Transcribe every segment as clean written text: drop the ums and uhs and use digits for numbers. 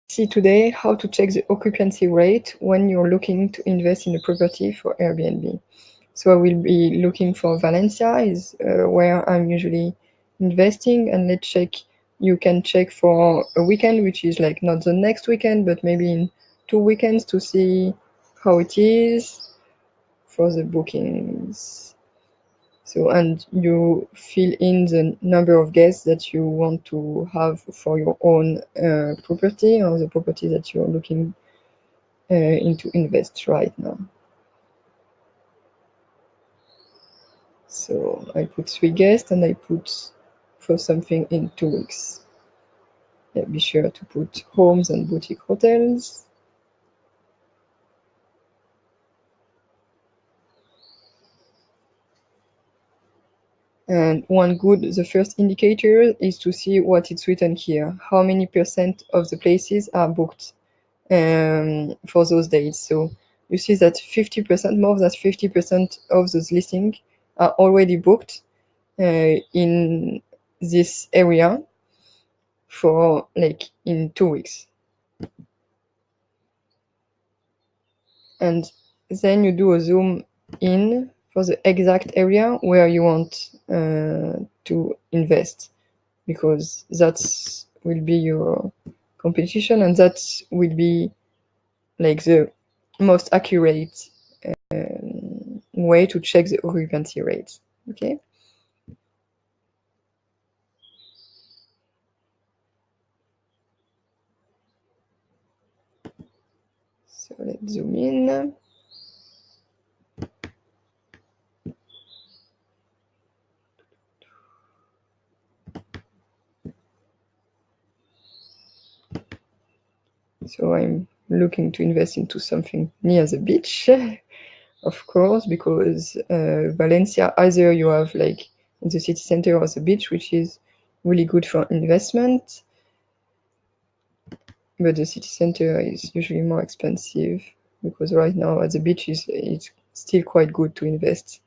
see today how to check the occupancy rate when you're looking to invest in a property for Airbnb. So I will be looking for Valencia, is where I'm usually investing, and let's check. You can check for a weekend, which is like not the next weekend, but maybe in 2 weekends to see how it is for the bookings. So, and you fill in the number of guests that you want to have for your own property or the property that you're looking into invest right now. So I put 3 guests and I put for something in 2 weeks. Yeah, be sure to put homes and boutique hotels. And the first indicator is to see what it's written here. How many percent of the places are booked for those dates. So you see that 50%, more than 50% of those listings are already booked in this area for like in 2 weeks. And then you do a zoom in for the exact area where you want to invest, because that's will be your competition, and that will be like the most accurate way to check the occupancy rate. Okay. So let's zoom in. So I'm looking to invest into something near the beach, of course, because Valencia, either you have like in the city center or the beach, which is really good for investment, but the city center is usually more expensive, because right now at the beach it's still quite good to invest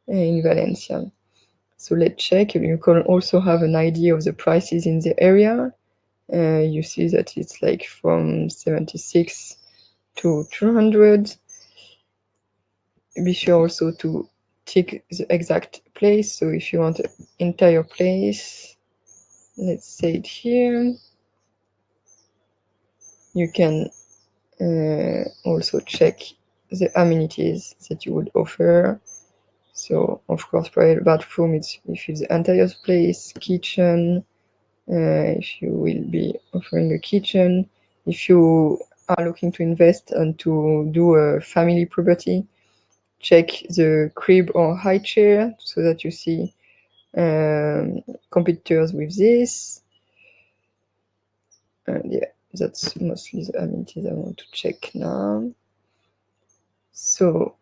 in Valencia. So let's check. You can also have an idea of the prices in the area. You see that it's like from 76 to 200. Be sure also to tick the exact place. So if you want the entire place, let's say it here, you can also check the amenities that you would offer. So of course, private bathroom, if it's the entire place, kitchen, if you will be offering a kitchen, if you are looking to invest and to do a family property, check the crib or high chair so that you see competitors with this. And yeah, that's mostly the amenities I want to check now. So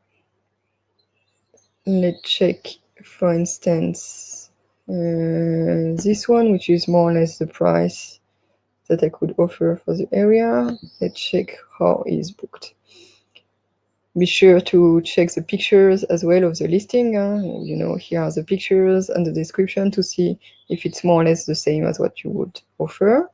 let's check, for instance, this one, which is more or less the price that I could offer for the area. Let's check how it's booked. Be sure to check the pictures as well of the listing. Here are the pictures and the description to see if it's more or less the same as what you would offer.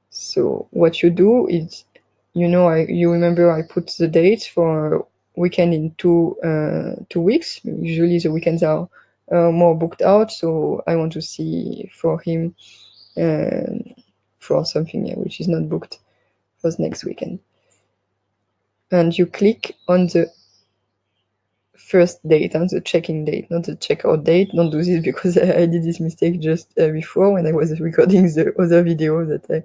So what you do is, you remember I put the date for weekend in 2 weeks. Usually the weekends are more booked out, so I want to see for him for something which is not booked for the next weekend. And you click on the first date and the check-in date, not the checkout date. Don't do this, because I did this mistake just before when I was recording the other video that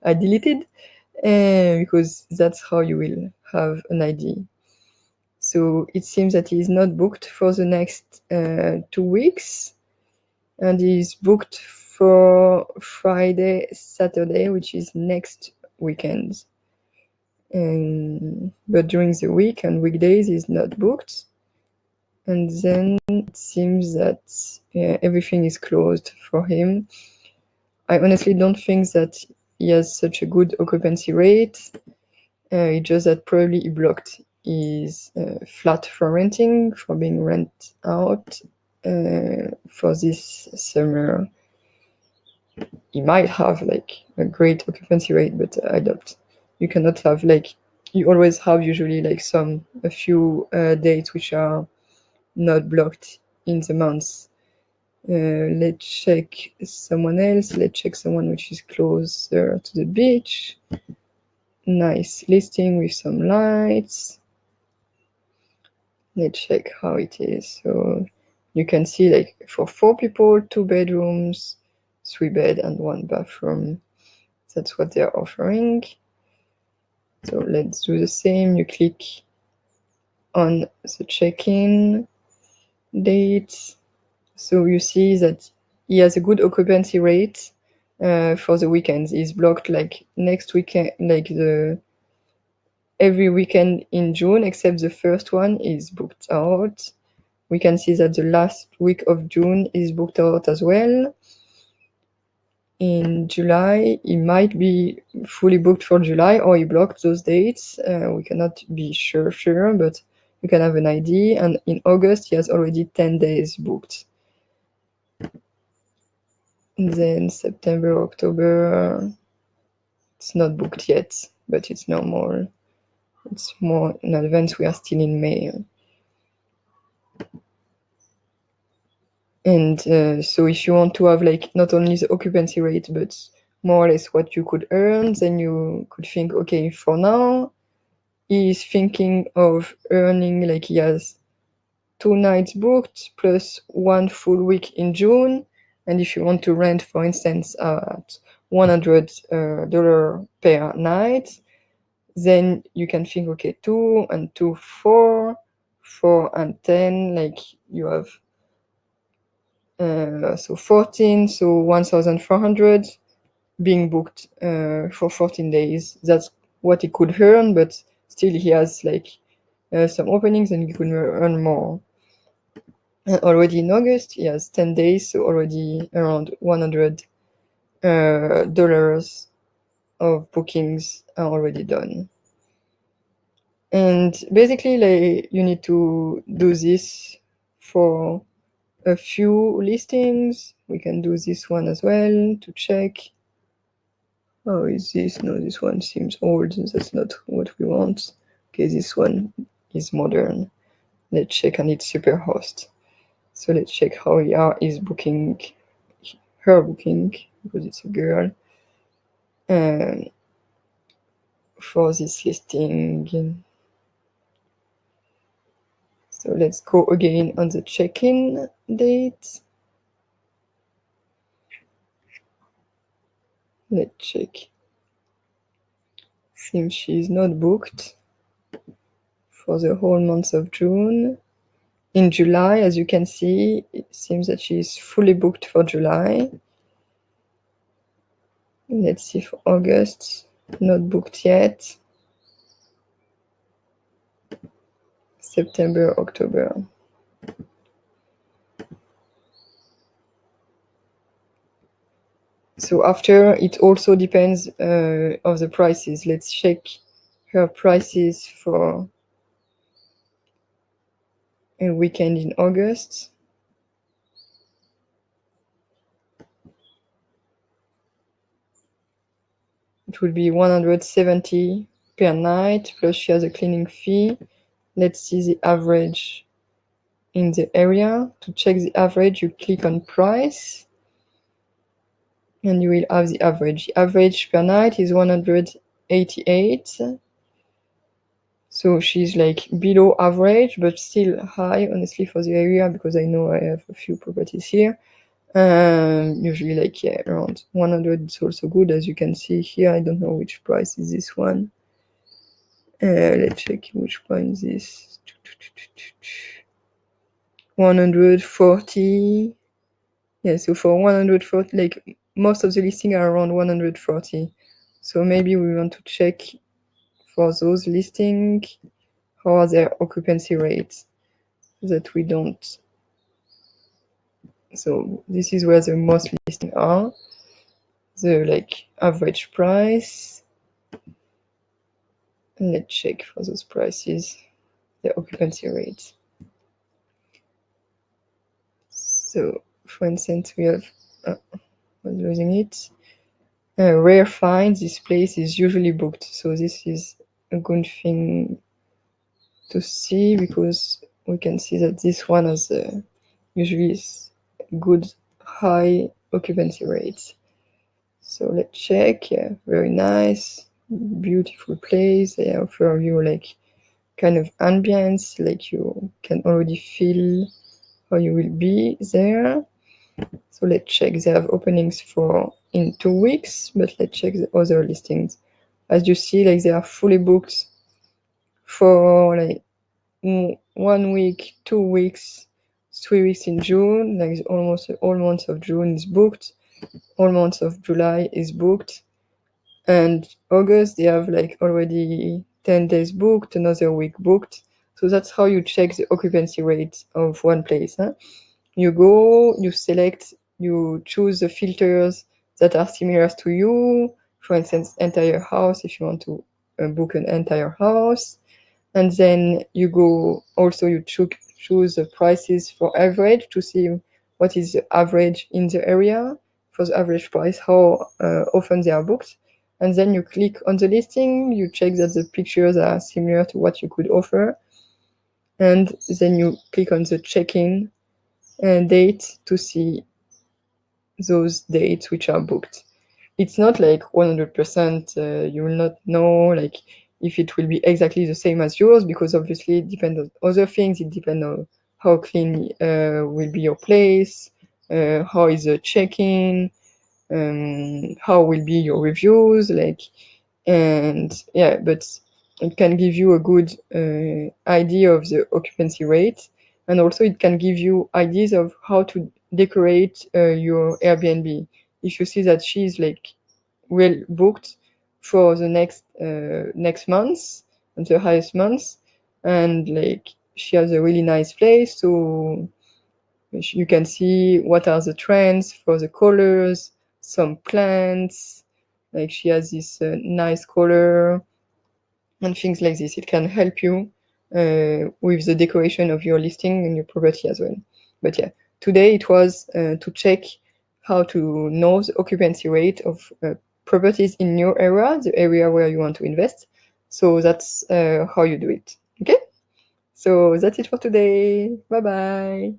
I deleted, because that's how you will have an idea. So it seems that he is not booked for the next 2 weeks, and he is booked for Friday, Saturday, which is next weekend. But during the week and weekdays, he's not booked. And then it seems that everything is closed for him. I honestly don't think that he has such a good occupancy rate. It's just that probably he blocked his flat for renting, for being rent out for this summer. it might have like a great occupancy rate, but I doubt. You cannot have like, you always have usually like a few dates which are not blocked in the months. Let's check someone else. Let's check someone which is closer to the beach. Nice listing with some lights. Let's check how it is. So you can see like for 4 people, 2 bedrooms, 3 bed and 1 bathroom. That's what they're offering. So let's do the same. You click on the check-in date. So you see that he has a good occupancy rate for the weekends. He's blocked like next weekend, like every weekend in June, except the first one is booked out. We can see that the last week of June is booked out as well. In July, it might be fully booked for July, or he blocked those dates. We cannot be sure, but you can have an idea. And in August, he has already 10 days booked. And then September, October, it's not booked yet, but it's normal. It's more in advance. We are still in May. And so if you want to have like not only the occupancy rate, but more or less what you could earn, then you could think, okay, for now, he's thinking of earning like he has 2 nights booked plus 1 full week in June. And if you want to rent, for instance, at $100 per night, then you can think, okay, 2 and 2, 4, 4 and 10, like you have so 14, so 1,400 being booked for 14 days. That's what he could earn, but still he has like some openings and he could earn more. And already in August, he has 10 days, so already around $100 of bookings are already done. And basically, like, you need to do this for a few listings. We can do this one as well to check. Oh, is this? No, this one seems old. That's not what we want. Okay, this one is modern. Let's check on its Superhost. So let's check how is booking, her booking, because it's a girl, for this listing. So let's go again on the check-in date. Let's check. Seems she's not booked for the whole month of June. In July, as you can see, it seems that she's fully booked for July. Let's see for August, not booked yet. September, October. So after, it also depends of the prices. Let's check her prices for a weekend in August. It will be 170 per night, plus she has a cleaning fee. Let's see the average in the area. To check the average, you click on price, and you will have the average. The average per night is 188. So she's like below average, but still high, honestly, for the area, because I know I have a few properties here. Usually like, yeah, around 100 is also good, as you can see here. I don't know which price is this one. Let's check which one is this. 140. Yeah, so for 140, like most of the listing are around 140. So maybe we want to check for those listings how are their occupancy rates, that we don't. So this is where the most listings are. The like average price. And let's check for those prices, the occupancy rates. So for instance, we have, I'm losing it. Rare finds, this place is usually booked. So this is a good thing to see, because we can see that this one has usually good high occupancy rates. So let's check. Yeah, very nice, beautiful place. They offer you like kind of ambience, like you can already feel how you will be there. So let's check. They have openings for in 2 weeks, but let's check the other listings. As you see, like they are fully booked for like 1 week, 2 weeks, 3 weeks in June. Like almost all months of June is booked. All months of July is booked. And August, they have like already 10 days booked, another week booked. So that's how you check the occupancy rate of one place. Huh? You go, you select, you choose the filters that are similar to you. For instance, entire house, if you want to book an entire house. And then you go, also you choose the prices for average to see what is the average in the area for the average price, how often they are booked. And then you click on the listing, you check that the pictures are similar to what you could offer. And then you click on the check-in date to see those dates which are booked. It's not like 100%, you will not know like if it will be exactly the same as yours, because obviously it depends on other things. It depends on how clean will be your place, how is the check-in, how will be your reviews, like, and yeah, but it can give you a good idea of the occupancy rate, and also it can give you ideas of how to decorate your Airbnb. If you see that she's like well booked for the next month, and the highest month, and like she has a really nice place, so you can see what are the trends for the colors, some plants, like she has this nice color and things like this. It can help you with the decoration of your listing and your property as well. But yeah, today it was to check how to know the occupancy rate of properties in your area, the area where you want to invest. So that's how you do it. Okay? So that's it for today. Bye bye.